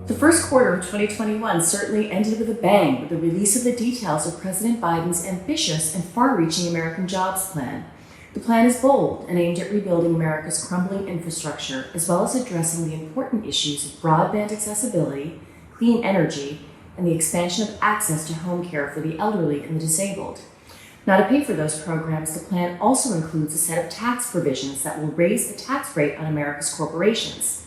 The first quarter of 2021 certainly ended with a bang with the release of the details of President Biden's ambitious and far-reaching American Jobs Plan. The plan is bold and aimed at rebuilding America's crumbling infrastructure, as well as addressing the important issues of broadband accessibility, clean energy, and the expansion of access to home care for the elderly and the disabled. Now, to pay for those programs, the plan also includes a set of tax provisions that will raise the tax rate on America's corporations.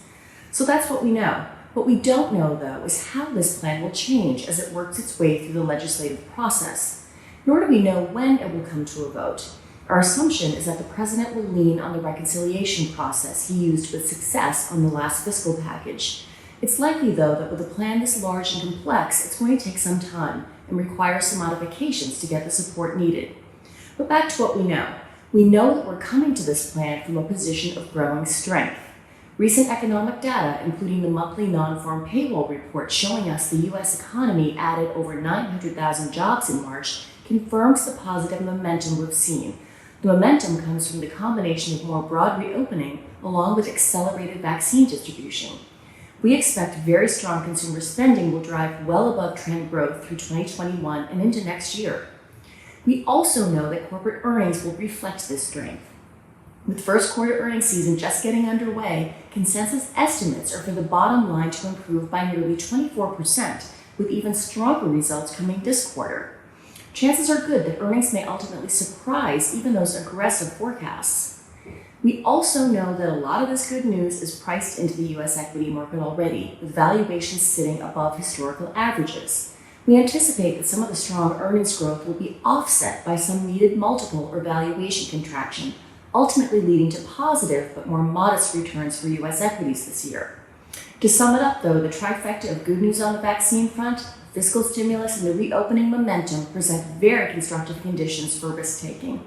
So that's what we know. What we don't know, though, is how this plan will change as it works its way through the legislative process. Nor do we know when it will come to a vote. Our assumption is that the president will lean on the reconciliation process he used with success on the last fiscal package. It's likely, though, that with a plan this large and complex, it's going to take some time and require some modifications to get the support needed. But back to what we know. We know that we're coming to this plan from a position of growing strength. Recent economic data, including the monthly non-farm payroll report showing us the U.S. economy added over 900,000 jobs in March, confirms the positive momentum we've seen. The momentum comes from the combination of more broad reopening along with accelerated vaccine distribution. We expect very strong consumer spending will drive well above trend growth through 2021 and into next year. We also know that corporate earnings will reflect this strength. With first quarter earnings season just getting underway, consensus estimates are for the bottom line to improve by nearly 24%, with even stronger results coming this quarter. Chances are good that earnings may ultimately surprise even those aggressive forecasts. We also know that a lot of this good news is priced into the U.S. equity market already, with valuations sitting above historical averages. We anticipate that some of the strong earnings growth will be offset by some needed multiple or valuation contraction, ultimately leading to positive but more modest returns for U.S. equities this year. To sum it up, though, the trifecta of good news on the vaccine front, fiscal stimulus, and the reopening momentum present very constructive conditions for risk-taking.